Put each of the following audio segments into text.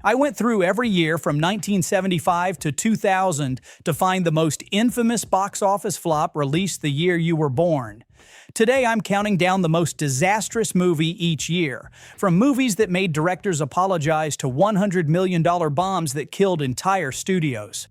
I went through every year from 1975 to 2000 to find the most infamous box office flop released the year you were born. Today I'm counting down the most disastrous movie each year, from movies that made directors apologize to $100 million bombs that killed entire studios.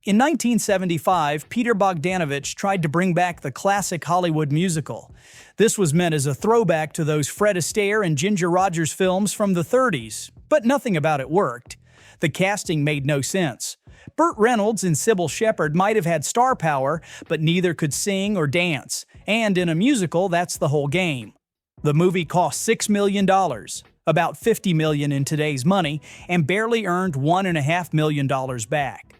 In 1975, Peter Bogdanovich tried to bring back the classic Hollywood musical. This was meant as a throwback to those Fred Astaire and Ginger Rogers films from the 30s, but nothing about it worked. The casting made no sense. Burt Reynolds and Sybil Shepherd might have had star power, but neither could sing or dance, and in a musical, that's the whole game. The movie cost $6 million, about $50 million in today's money, and barely earned $1.5 million back.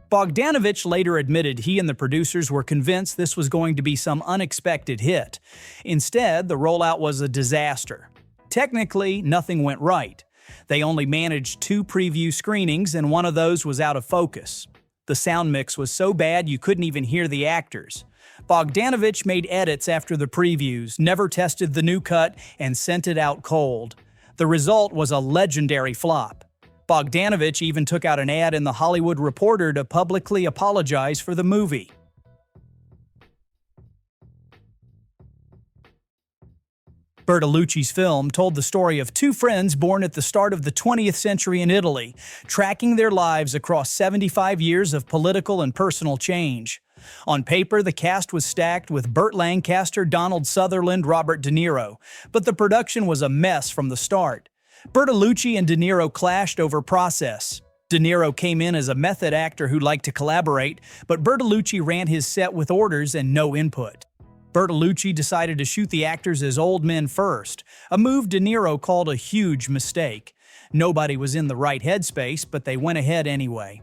Bogdanovich later admitted he and the producers were convinced this was going to be some unexpected hit. Instead, the rollout was a disaster. Technically, nothing went right. They only managed 2 preview screenings, and one of those was out of focus. The sound mix was so bad you couldn't even hear the actors. Bogdanovich made edits after the previews, never tested the new cut, and sent it out cold. The result was a legendary flop. Bogdanovich even took out an ad in The Hollywood Reporter to publicly apologize for the movie. Bertolucci's film told the story of 2 friends born at the start of the 20th century in Italy, tracking their lives across 75 years of political and personal change. On paper, the cast was stacked with Burt Lancaster, Donald Sutherland, Robert De Niro, but the production was a mess from the start. Bertolucci and De Niro clashed over process. De Niro came in as a method actor who liked to collaborate, but Bertolucci ran his set with orders and no input. Bertolucci decided to shoot the actors as old men first, a move De Niro called a huge mistake. Nobody was in the right headspace, but they went ahead anyway.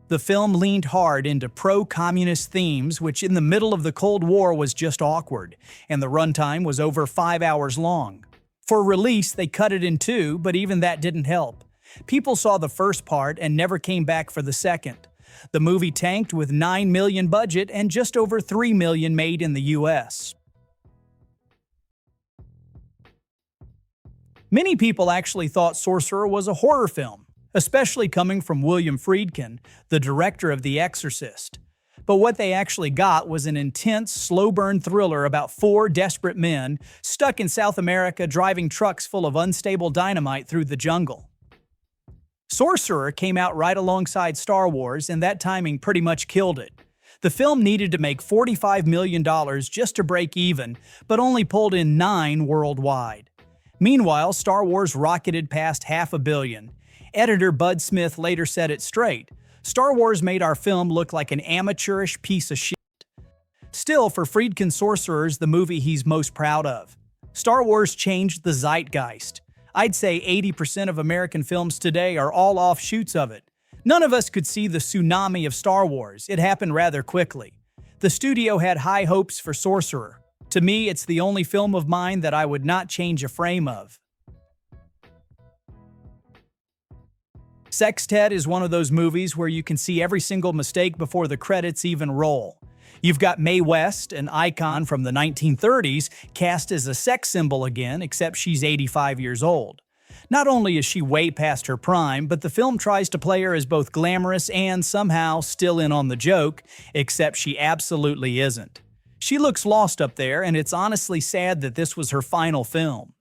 The film leaned hard into pro-communist themes, which in the middle of the Cold War was just awkward, and the runtime was over 5 hours long. For release, they cut it in 2, but even that didn't help. People saw the first part and never came back for the second. The movie tanked with $9 million budget and just over $3 million made in the US. Many people actually thought Sorcerer was a horror film, especially coming from William Friedkin, the director of The Exorcist. But what they actually got was an intense, slow-burn thriller about 4 desperate men stuck in South America driving trucks full of unstable dynamite through the jungle. Sorcerer came out right alongside Star Wars, and that timing pretty much killed it. The film needed to make $45 million just to break even, but only pulled in $9 million worldwide. Meanwhile, Star Wars rocketed past $500 million. Editor Bud Smith later said it straight: Star Wars made our film look like an amateurish piece of shit. Still, for Friedkin, Sorcerer's the movie he's most proud of. Star Wars changed the zeitgeist. I'd say 80% of American films today are all offshoots of it. None of us could see the tsunami of Star Wars. It happened rather quickly. The studio had high hopes for Sorcerer. To me, it's the only film of mine that I would not change a frame of. Sextette is one of those movies where you can see every single mistake before the credits even roll. You've got Mae West, an icon from the 1930s, cast as a sex symbol again, except she's 85 years old. Not only is she way past her prime, but the film tries to play her as both glamorous and somehow still in on the joke, except she absolutely isn't. She looks lost up there, and it's honestly sad that this was her final film.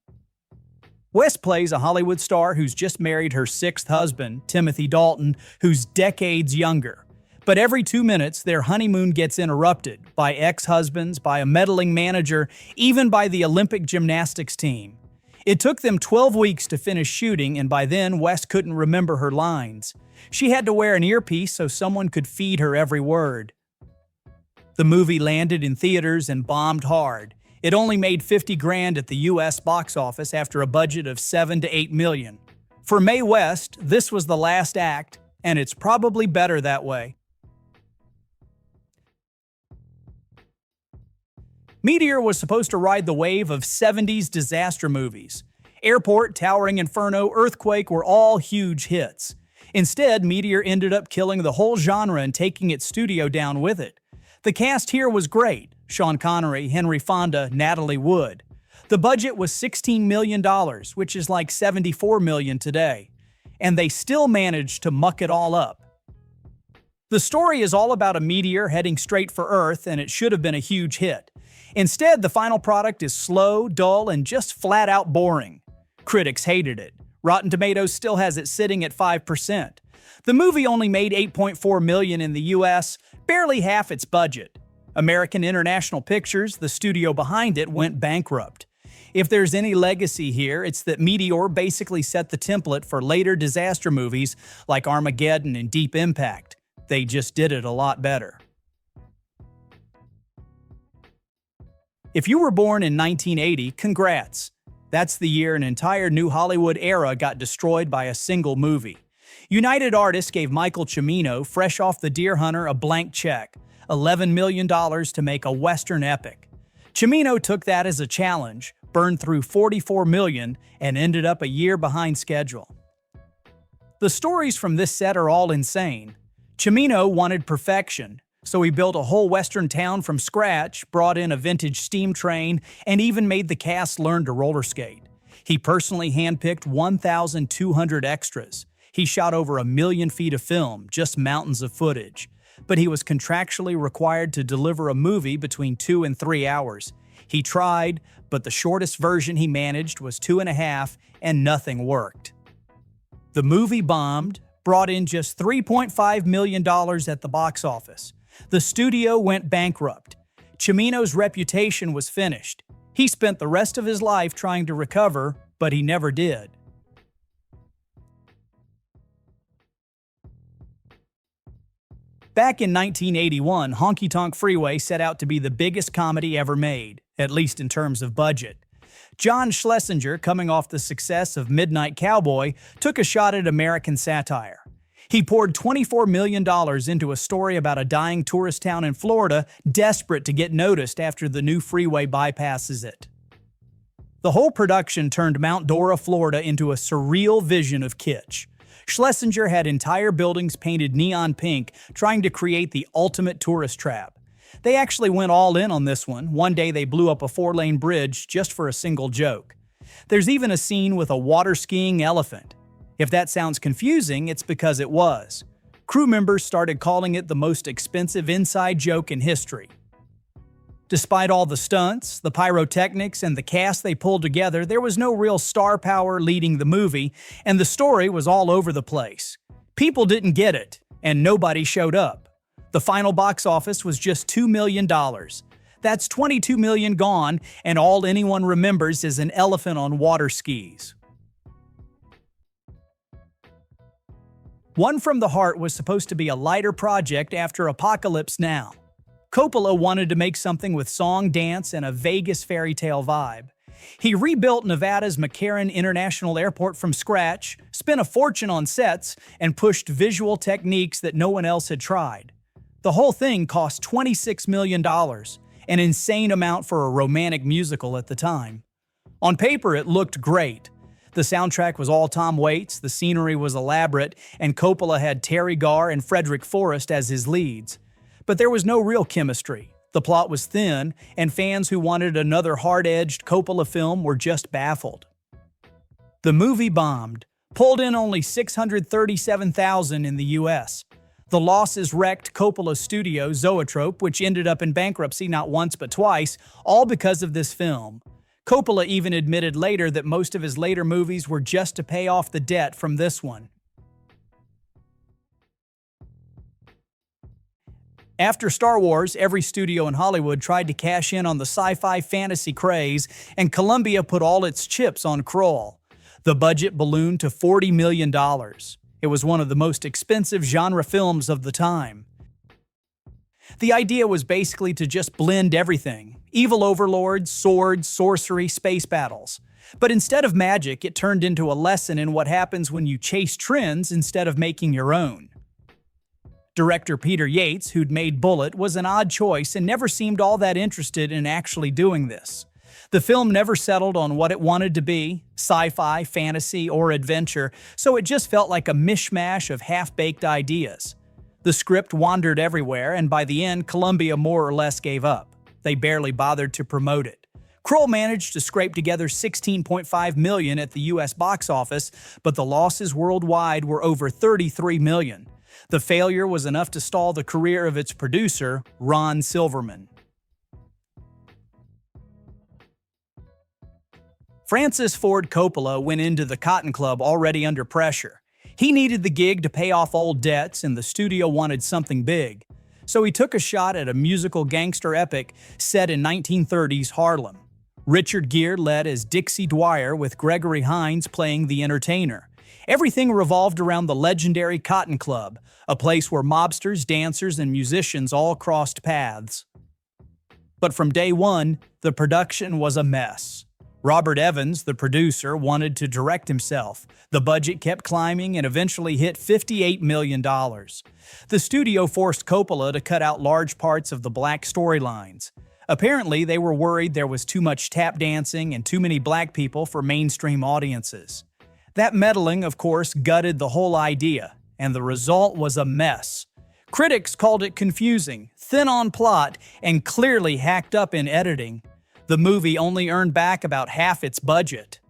West plays a Hollywood star who's just married her 6th husband, Timothy Dalton, who's decades younger. But every 2 minutes, their honeymoon gets interrupted by ex-husbands, by a meddling manager, even by the Olympic gymnastics team. It took them 12 weeks to finish shooting, and by then, West couldn't remember her lines. She had to wear an earpiece so someone could feed her every word. The movie landed in theaters and bombed hard. It only made $50 grand at the US box office after a budget of $7 to $8 million. For Mae West, this was the last act, and it's probably better that way. Meteor was supposed to ride the wave of 70s disaster movies. Airport, Towering Inferno, Earthquake were all huge hits. Instead, Meteor ended up killing the whole genre and taking its studio down with it. The cast here was great: Sean Connery, Henry Fonda, Natalie Wood. The budget was $16 million, which is like $74 million today, and they still managed to muck it all up. The story is all about a meteor heading straight for Earth, and it should have been a huge hit. Instead, the final product is slow, dull, and just flat-out boring. Critics hated it. Rotten Tomatoes still has it sitting at 5%. The movie only made $8.4 million in the US, barely half its budget. American International Pictures, the studio behind it, went bankrupt. If there's any legacy here, it's that Meteor basically set the template for later disaster movies like Armageddon and Deep Impact. They just did it a lot better. If you were born in 1980, congrats. That's the year an entire new Hollywood era got destroyed by a single movie. United Artists gave Michael Cimino, fresh off The Deer Hunter, a blank check, $11 million to make a Western epic. Cimino took that as a challenge, burned through $44 million, and ended up a year behind schedule. The stories from this set are all insane. Cimino wanted perfection, so he built a whole Western town from scratch, brought in a vintage steam train, and even made the cast learn to roller skate. He personally handpicked 1,200 extras. He shot over 1 million feet of film, just mountains of footage. But he was contractually required to deliver a movie between 2 and 3 hours. He tried, but the shortest version he managed was 2.5, and nothing worked. The movie bombed, brought in just $3.5 million at the box office. The studio went bankrupt. Cimino's reputation was finished. He spent the rest of his life trying to recover, but he never did. Back in 1981, Honky Tonk Freeway set out to be the biggest comedy ever made, at least in terms of budget. John Schlesinger, coming off the success of Midnight Cowboy, took a shot at American satire. He poured $24 million into a story about a dying tourist town in Florida desperate to get noticed after the new freeway bypasses it. The whole production turned Mount Dora, Florida into a surreal vision of kitsch. Schlesinger had entire buildings painted neon pink, trying to create the ultimate tourist trap. They actually went all in on this one. One day they blew up a 4-lane bridge just for a single joke. There's even a scene with a water-skiing elephant. If that sounds confusing, it's because it was. Crew members started calling it the most expensive inside joke in history. Despite all the stunts, the pyrotechnics, and the cast they pulled together, there was no real star power leading the movie, and the story was all over the place. People didn't get it, and nobody showed up. The final box office was just $2 million. That's $22 million gone, and all anyone remembers is an elephant on water skis. One from the Heart was supposed to be a lighter project after Apocalypse Now. Coppola wanted to make something with song, dance, and a Vegas fairy tale vibe. He rebuilt Nevada's McCarran International Airport from scratch, spent a fortune on sets, and pushed visual techniques that no one else had tried. The whole thing cost $26 million, an insane amount for a romantic musical at the time. On paper, it looked great. The soundtrack was all Tom Waits, the scenery was elaborate, and Coppola had Terry Garr and Frederick Forrest as his leads. But there was no real chemistry. The plot was thin, and fans who wanted another hard-edged Coppola film were just baffled. The movie bombed, pulled in only $637,000 in the US. The losses wrecked Coppola's studio, Zoetrope, which ended up in bankruptcy not once but twice, all because of this film. Coppola even admitted later that most of his later movies were just to pay off the debt from this one. After Star Wars, every studio in Hollywood tried to cash in on the sci-fi fantasy craze, and Columbia put all its chips on Krull. The budget ballooned to $40 million. It was one of the most expensive genre films of the time. The idea was basically to just blend everything: evil overlords, swords, sorcery, space battles. But instead of magic, it turned into a lesson in what happens when you chase trends instead of making your own. Director Peter Yates, who'd made Bullet, was an odd choice and never seemed all that interested in actually doing this. The film never settled on what it wanted to be, sci-fi, fantasy, or adventure, so it just felt like a mishmash of half-baked ideas. The script wandered everywhere, and by the end, Columbia more or less gave up. They barely bothered to promote it. Krull managed to scrape together $16.5 million at the US box office, but the losses worldwide were over $33 million. The failure was enough to stall the career of its producer, Ron Silverman. Francis Ford Coppola went into the Cotton Club already under pressure. He needed the gig to pay off old debts, and the studio wanted something big. So he took a shot at a musical gangster epic set in 1930s Harlem. Richard Gere led as Dixie Dwyer, with Gregory Hines playing the entertainer. Everything revolved around the legendary Cotton Club, a place where mobsters, dancers, and musicians all crossed paths. But from day one, the production was a mess. Robert Evans, the producer, wanted to direct himself. The budget kept climbing and eventually hit $58 million. The studio forced Coppola to cut out large parts of the black storylines. Apparently, they were worried there was too much tap dancing and too many black people for mainstream audiences. That meddling, of course, gutted the whole idea, and the result was a mess. Critics called it confusing, thin on plot, and clearly hacked up in editing. The movie only earned back about half its budget.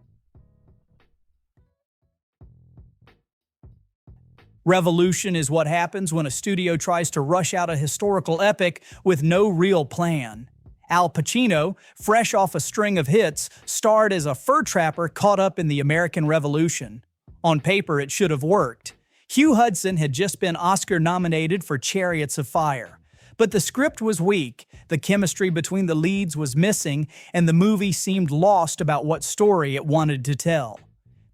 Revolution is what happens when a studio tries to rush out a historical epic with no real plan. Al Pacino, fresh off a string of hits, starred as a fur trapper caught up in the American Revolution. On paper, it should have worked. Hugh Hudson had just been Oscar-nominated for Chariots of Fire. But the script was weak, the chemistry between the leads was missing, and the movie seemed lost about what story it wanted to tell.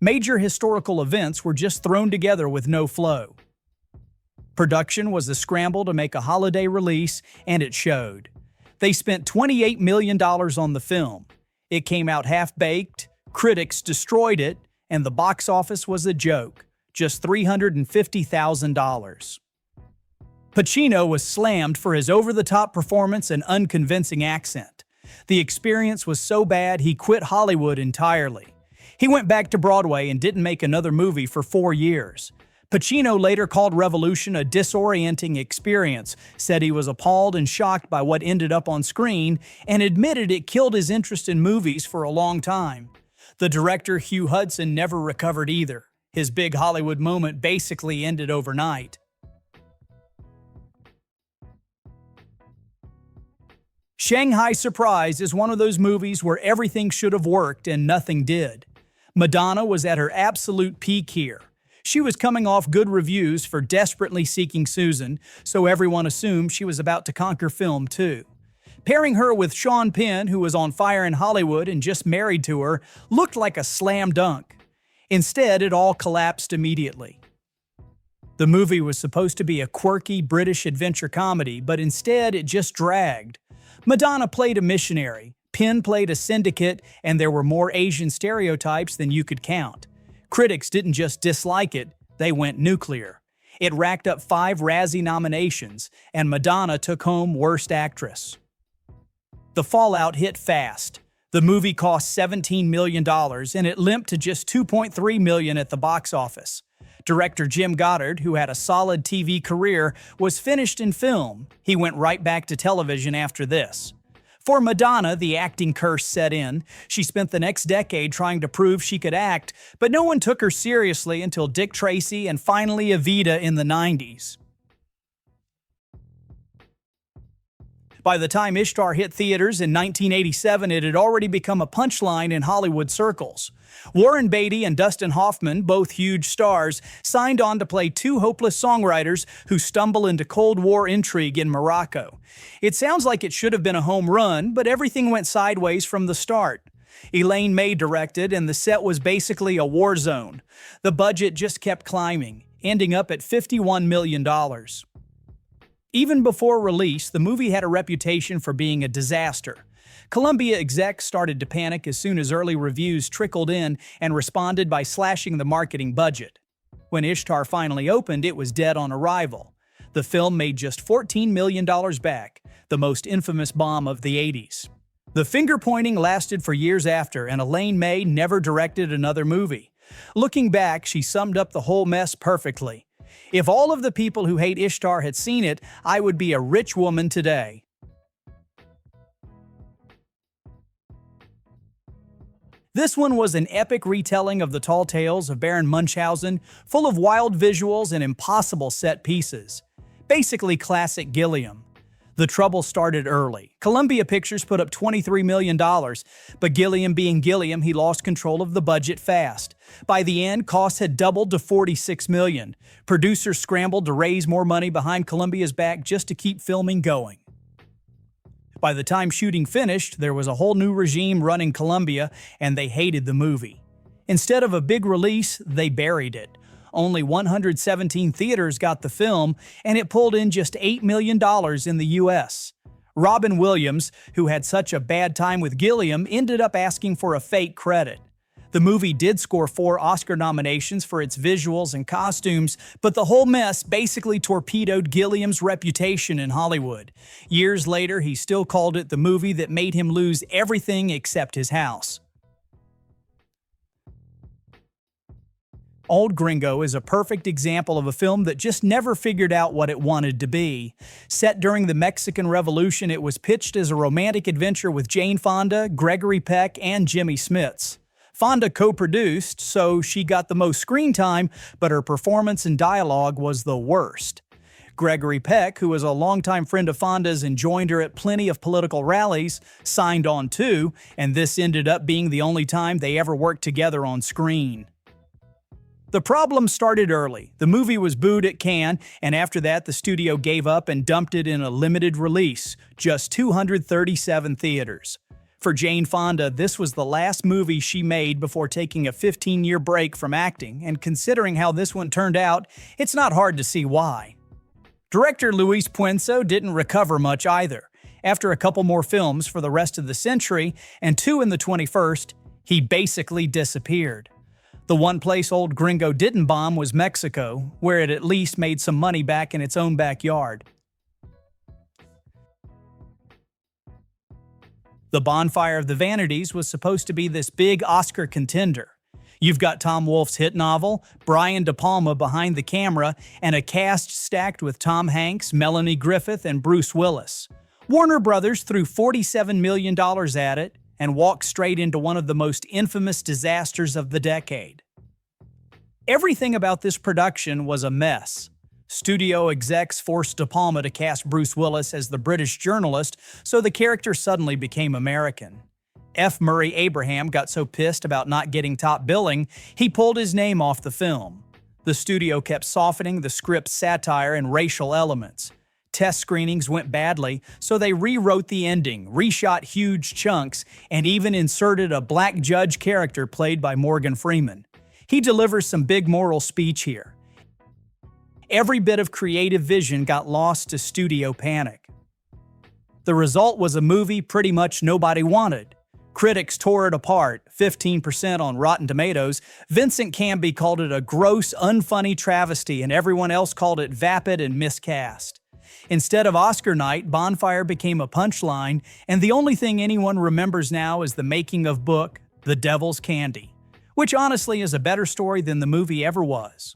Major historical events were just thrown together with no flow. Production was a scramble to make a holiday release, and it showed. They spent $28 million on the film. It came out half-baked, critics destroyed it, and the box office was a joke, just $350,000. Pacino was slammed for his over-the-top performance and unconvincing accent. The experience was so bad he quit Hollywood entirely. He went back to Broadway and didn't make another movie for 4 years. Pacino later called Revolution a disorienting experience, said he was appalled and shocked by what ended up on screen, and admitted it killed his interest in movies for a long time. The director, Hugh Hudson, never recovered either. His big Hollywood moment basically ended overnight. Shanghai Surprise is one of those movies where everything should have worked and nothing did. Madonna was at her absolute peak here. She was coming off good reviews for Desperately Seeking Susan, so everyone assumed she was about to conquer film too. Pairing her with Sean Penn, who was on fire in Hollywood and just married to her, looked like a slam dunk. Instead, it all collapsed immediately. The movie was supposed to be a quirky British adventure comedy, but instead it just dragged. Madonna played a missionary, Penn played a syndicate, and there were more Asian stereotypes than you could count. Critics didn't just dislike it, they went nuclear. It racked up 5 Razzie nominations, and Madonna took home Worst Actress. The fallout hit fast. The movie cost $17 million, and it limped to just $2.3 million at the box office. Director Jim Goddard, who had a solid TV career, was finished in film. He went right back to television after this. For Madonna, the acting curse set in. She spent the next decade trying to prove she could act, but no one took her seriously until Dick Tracy and finally Evita in the 90s. By the time Ishtar hit theaters in 1987, it had already become a punchline in Hollywood circles. Warren Beatty and Dustin Hoffman, both huge stars, signed on to play 2 hopeless songwriters who stumble into Cold War intrigue in Morocco. It sounds like it should have been a home run, but everything went sideways from the start. Elaine May directed, and the set was basically a war zone. The budget just kept climbing, ending up at $51 million. Even before release, the movie had a reputation for being a disaster. Columbia execs started to panic as soon as early reviews trickled in and responded by slashing the marketing budget. When Ishtar finally opened, it was dead on arrival. The film made just $14 million back, the most infamous bomb of the 80s. The finger-pointing lasted for years after, and Elaine May never directed another movie. Looking back, she summed up the whole mess perfectly. If all of the people who hate Ishtar had seen it, I would be a rich woman today. This one was an epic retelling of the tall tales of Baron Munchausen, full of wild visuals and impossible set pieces. Basically classic Gilliam. The trouble started early. Columbia Pictures put up $23 million, but Gilliam being Gilliam, he lost control of the budget fast. By the end, costs had doubled to $46 million. Producers scrambled to raise more money behind Columbia's back just to keep filming going. By the time shooting finished, there was a whole new regime running Columbia, and they hated the movie. Instead of a big release, they buried it. Only 117 theaters got the film, and it pulled in just $8 million in the US. Robin Williams, who had such a bad time with Gilliam, ended up asking for a fake credit. The movie did score 4 Oscar nominations for its visuals and costumes, but the whole mess basically torpedoed Gilliam's reputation in Hollywood. Years later, he still called it the movie that made him lose everything except his house. Old Gringo is a perfect example of a film that just never figured out what it wanted to be. Set during the Mexican Revolution, it was pitched as a romantic adventure with Jane Fonda, Gregory Peck, and Jimmy Smits. Fonda co-produced, so she got the most screen time, but her performance and dialogue was the worst. Gregory Peck, who was a longtime friend of Fonda's and joined her at plenty of political rallies, signed on too, and this ended up being the only time they ever worked together on screen. The problem started early. The movie was booed at Cannes, and after that the studio gave up and dumped it in a limited release, just 237 theaters. For Jane Fonda, this was the last movie she made before taking a 15-year break from acting, and considering how this one turned out, it's not hard to see why. Director Luis Puenzo didn't recover much either. After a couple more films for the rest of the century, and 2 in the 21st, he basically disappeared. The one place Old Gringo didn't bomb was Mexico, where it at least made some money back in its own backyard. The Bonfire of the Vanities was supposed to be this big Oscar contender. You've got Tom Wolfe's hit novel, Brian De Palma behind the camera, and a cast stacked with Tom Hanks, Melanie Griffith, and Bruce Willis. Warner Brothers threw $47 million at it and walked straight into one of the most infamous disasters of the decade. Everything about this production was a mess. Studio execs forced De Palma to cast Bruce Willis as the British journalist, so the character suddenly became American. F. Murray Abraham got so pissed about not getting top billing, he pulled his name off the film. The studio kept softening the script's satire and racial elements. Test screenings went badly, so they rewrote the ending, reshot huge chunks, and even inserted a black judge character played by Morgan Freeman. He delivers some big moral speech here. Every bit of creative vision got lost to studio panic. The result was a movie pretty much nobody wanted. Critics tore it apart, 15% on Rotten Tomatoes. Vincent Canby called it a gross, unfunny travesty, and everyone else called it vapid and miscast. Instead of Oscar night, Bonfire became a punchline, and the only thing anyone remembers now is the making of book, The Devil's Candy, which honestly is a better story than the movie ever was.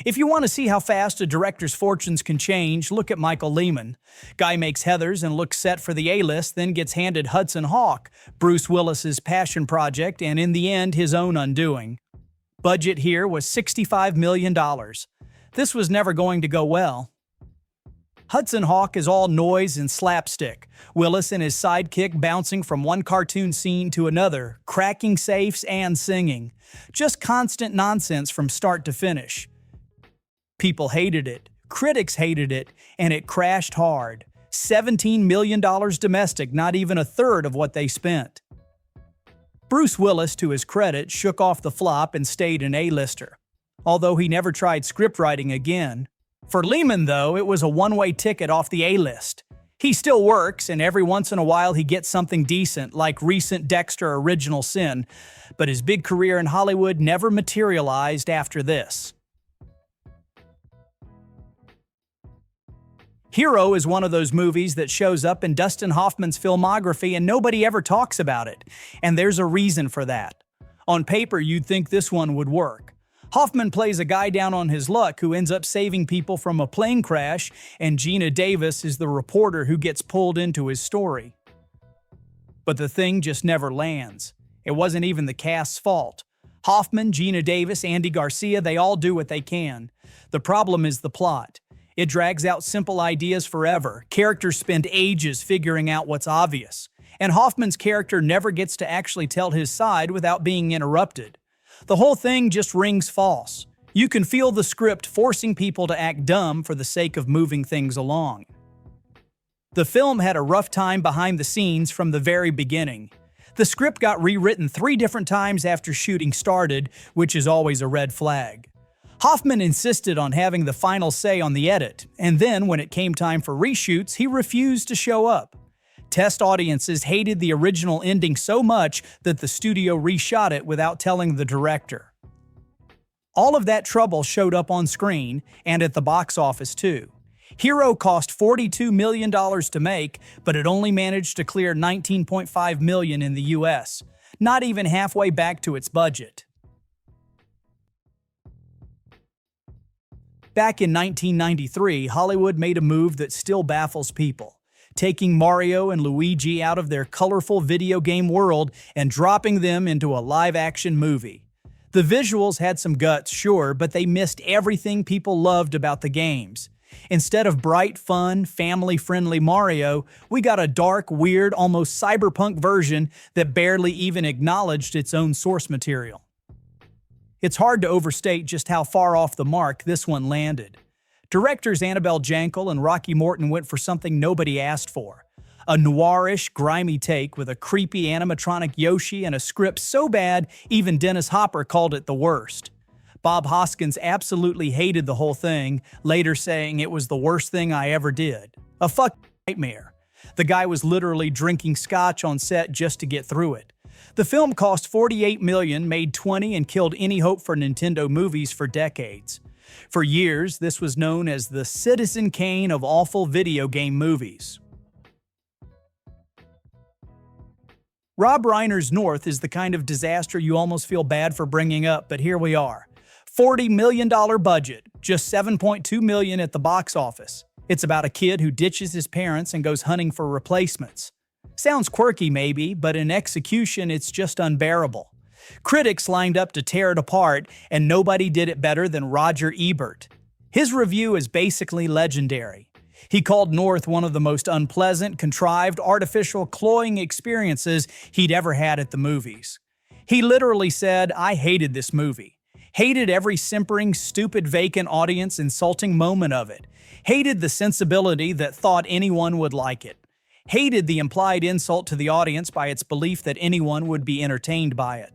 If you want to see how fast a director's fortunes can change, look at Michael Lehman. Guy makes Heathers and looks set for the A-list, then gets handed Hudson Hawk, Bruce Willis's passion project, and in the end, his own undoing. Budget here was $65 million. This was never going to go well. Hudson Hawk is all noise and slapstick. Willis and his sidekick bouncing from one cartoon scene to another, cracking safes and singing. Just constant nonsense from start to finish. People hated it, critics hated it, and it crashed hard. $17 million domestic, not even a third of what they spent. Bruce Willis, to his credit, shook off the flop and stayed an A-lister, although he never tried scriptwriting again. For Lehman, though, it was a one-way ticket off the A-list. He still works, and every once in a while he gets something decent, like recent Dexter Original Sin, but his big career in Hollywood never materialized after this. Hero is one of those movies that shows up in Dustin Hoffman's filmography and nobody ever talks about it, and there's a reason for that. On paper, you'd think this one would work. Hoffman plays a guy down on his luck who ends up saving people from a plane crash, and Gina Davis is the reporter who gets pulled into his story. but the thing just never lands. It wasn't even the cast's fault. Hoffman, Gina Davis, Andy Garcia, they all do what they can. The problem is the plot. It drags out simple ideas forever. Characters spend ages figuring out what's obvious. And Hoffman's character never gets to actually tell his side without being interrupted. The whole thing just rings false. You can feel the script forcing people to act dumb for the sake of moving things along. The film had a rough time behind the scenes from the very beginning. The script got rewritten 3 different times after shooting started, which is always a red flag. Hoffman insisted on having the final say on the edit, and then when it came time for reshoots, he refused to show up. Test audiences hated the original ending so much that the studio reshot it without telling the director. All of that trouble showed up on screen and at the box office too. Hero cost $42 million to make, but it only managed to clear $19.5 million in the US, not even halfway back to its budget. Back in 1993, Hollywood made a move that still baffles people, taking Mario and Luigi out of their colorful video game world and dropping them into a live-action movie. The visuals had some guts, sure, but they missed everything people loved about the games. Instead of bright, fun, family-friendly Mario, we got a dark, weird, almost cyberpunk version that barely even acknowledged its own source material. It's hard to overstate just how far off the mark this one landed. Directors Annabelle Jankel and Rocky Morton went for something nobody asked for. A noirish, grimy take with a creepy animatronic Yoshi and a script so bad even Dennis Hopper called it the worst. Bob Hoskins absolutely hated the whole thing, later saying it was the worst thing I ever did. A fucking nightmare. The guy was literally drinking scotch on set just to get through it. The film cost $48 million, made 20, and killed any hope for Nintendo movies for decades. For years, this was known as the Citizen Kane of awful video game movies. Rob Reiner's North is the kind of disaster you almost feel bad for bringing up, but here we are. $40 million budget, just $7.2 million at the box office. It's about a kid who ditches his parents and goes hunting for replacements. Sounds quirky maybe, but in execution it's just unbearable. Critics lined up to tear it apart, and nobody did it better than Roger Ebert. His review is basically legendary. He called North one of the most unpleasant, contrived, artificial, cloying experiences he'd ever had at the movies. He literally said, "I hated this movie. Hated every simpering, stupid, vacant audience insulting moment of it. Hated the sensibility that thought anyone would like it. Hated the implied insult to the audience by its belief that anyone would be entertained by it."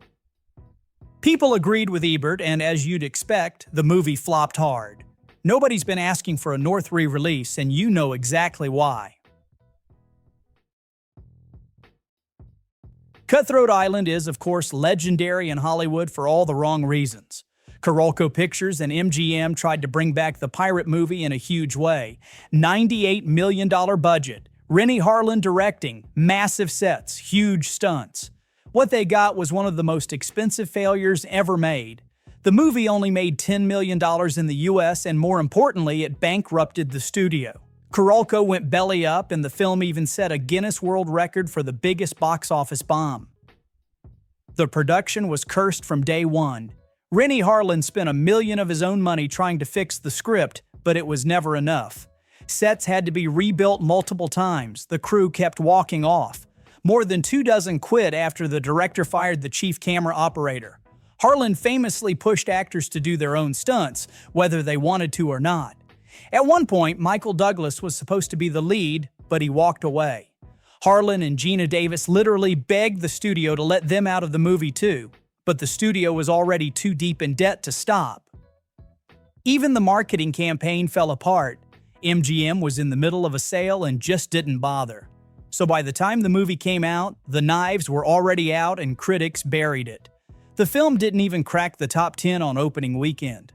People agreed with Ebert, and as you'd expect, the movie flopped hard. Nobody's been asking for a North re-release, and you know exactly why. Cutthroat Island is, of course, legendary in Hollywood for all the wrong reasons. Krull Pictures and MGM tried to bring back the pirate movie in a huge way. $98 million budget, Rennie Harlin directing, massive sets, huge stunts. What they got was one of the most expensive failures ever made. The movie only made $10 million in the US, and more importantly, it bankrupted the studio. Krull went belly up, and the film even set a Guinness World Record for the biggest box office bomb. The production was cursed from day one. Rennie Harlin spent $1 million of his own money trying to fix the script, but it was never enough. Sets had to be rebuilt multiple times. The crew kept walking off. More than 24 quit after the director fired the chief camera operator. Harlin famously pushed actors to do their own stunts, whether they wanted to or not. At one point, Michael Douglas was supposed to be the lead, but he walked away. Harlin and Gina Davis literally begged the studio to let them out of the movie too, but the studio was already too deep in debt to stop. Even the marketing campaign fell apart. MGM was in the middle of a sale and just didn't bother. So by the time the movie came out, the knives were already out and critics buried it. The film didn't even crack the top 10 on opening weekend.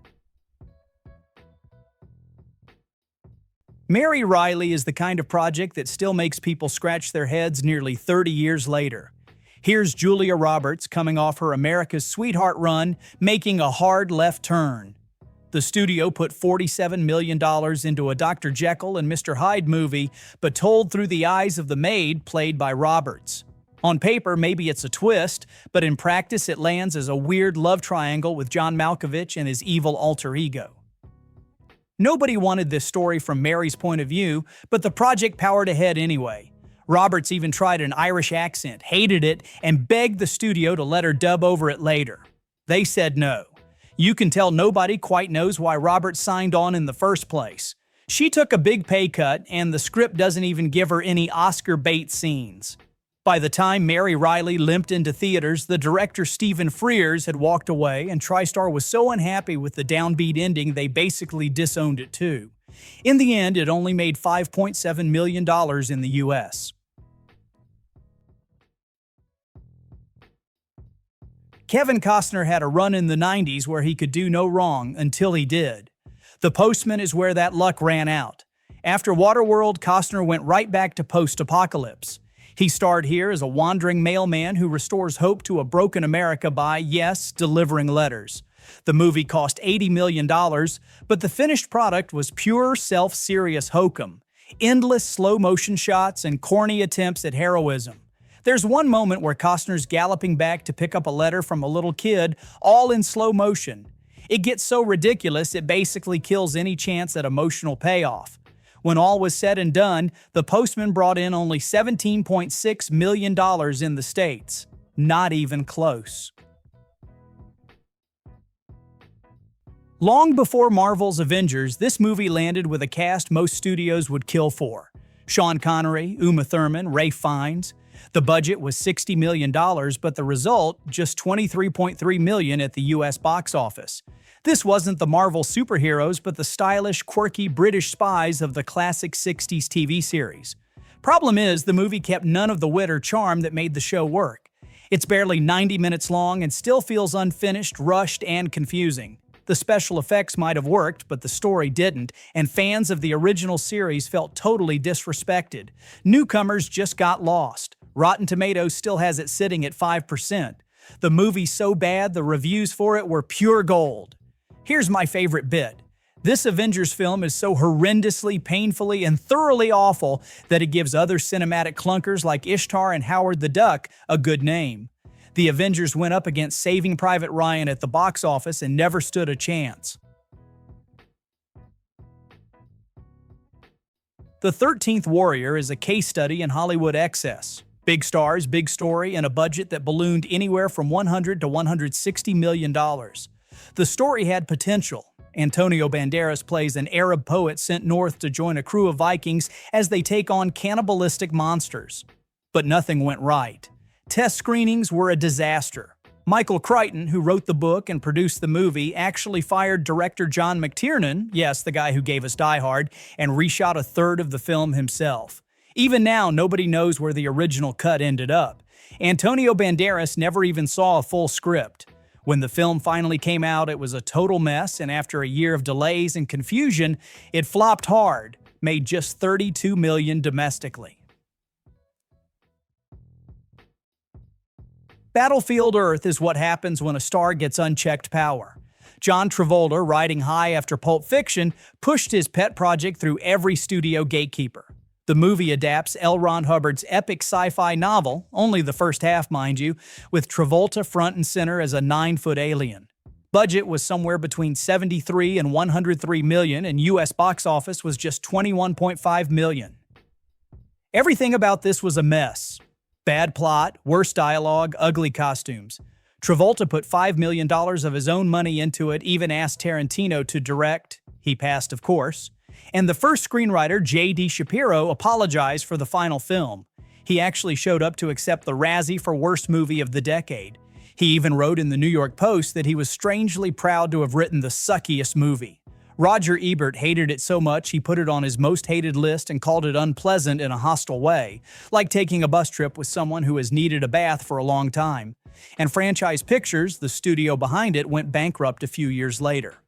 Mary Reilly is the kind of project that still makes people scratch their heads nearly 30 years later. Here's Julia Roberts coming off her America's Sweetheart run, making a hard left turn. The studio put $47 million into a Dr. Jekyll and Mr. Hyde movie, but told through the eyes of the maid played by Roberts. On paper, maybe it's a twist, but in practice it lands as a weird love triangle with John Malkovich and his evil alter ego. Nobody wanted this story from Mary's point of view, but the project powered ahead anyway. Roberts even tried an Irish accent, hated it, and begged the studio to let her dub over it later. They said no. You can tell nobody quite knows why Roberts signed on in the first place. She took a big pay cut, and the script doesn't even give her any Oscar bait scenes. By the time Mary Reilly limped into theaters, the director Stephen Frears had walked away, and TriStar was so unhappy with the downbeat ending they basically disowned it too. In the end, it only made $5.7 million in the US. Kevin Costner had a run in the 90s where he could do no wrong until he did. The Postman is where that luck ran out. After Waterworld, Costner went right back to post-apocalypse. He starred here as a wandering mailman who restores hope to a broken America by, yes, delivering letters. The movie cost $80 million, but the finished product was pure self-serious hokum. Endless slow-motion shots and corny attempts at heroism. There's one moment where Costner's galloping back to pick up a letter from a little kid, all in slow motion. It gets so ridiculous it basically kills any chance at emotional payoff. When all was said and done, the Postman brought in only $17.6 million in the States. Not even close. Long before Marvel's Avengers, this movie landed with a cast most studios would kill for. Sean Connery, Uma Thurman, Ralph Fiennes. The budget was $60 million, but the result, just $23.3 million at the US box office. This wasn't the Marvel superheroes, but the stylish, quirky British spies of the classic 60s TV series. Problem is, the movie kept none of the wit or charm that made the show work. It's barely 90 minutes long and still feels unfinished, rushed, and confusing. The special effects might have worked, but the story didn't, and fans of the original series felt totally disrespected. Newcomers just got lost. Rotten Tomatoes still has it sitting at 5%. The movie's so bad, the reviews for it were pure gold. Here's my favorite bit. This Avengers film is so horrendously, painfully, and thoroughly awful that it gives other cinematic clunkers like Ishtar and Howard the Duck a good name. The Avengers went up against Saving Private Ryan at the box office and never stood a chance. The 13th Warrior is a case study in Hollywood excess. Big stars, big story, and a budget that ballooned anywhere from $100 to $160 million. The story had potential. Antonio Banderas plays an Arab poet sent north to join a crew of Vikings as they take on cannibalistic monsters. But nothing went right. Test screenings were a disaster. Michael Crichton, who wrote the book and produced the movie, actually fired director John McTiernan, yes, the guy who gave us Die Hard, and reshot a third of the film himself. Even now, nobody knows where the original cut ended up. Antonio Banderas never even saw a full script. When the film finally came out, it was a total mess, and after a year of delays and confusion, it flopped hard, made just $32 million domestically. Battlefield Earth is what happens when a star gets unchecked power. John Travolta, riding high after Pulp Fiction, pushed his pet project through every studio gatekeeper. The movie adapts L. Ron Hubbard's epic sci-fi novel, only the first half, mind you, with Travolta front and center as a 9-foot alien. Budget was somewhere between $73 and $103 million, and US box office was just $21.5 million. Everything about this was a mess. Bad plot, worse dialogue, ugly costumes. Travolta put $5 million of his own money into it, even asked Tarantino to direct. He passed, of course. And the first screenwriter, J.D. Shapiro, apologized for the final film. He actually showed up to accept the Razzie for Worst Movie of the Decade. He even wrote in the New York Post that he was strangely proud to have written the suckiest movie. Roger Ebert hated it so much he put it on his most hated list and called it unpleasant in a hostile way, like taking a bus trip with someone who has needed a bath for a long time. And Franchise Pictures, the studio behind it, went bankrupt a few years later.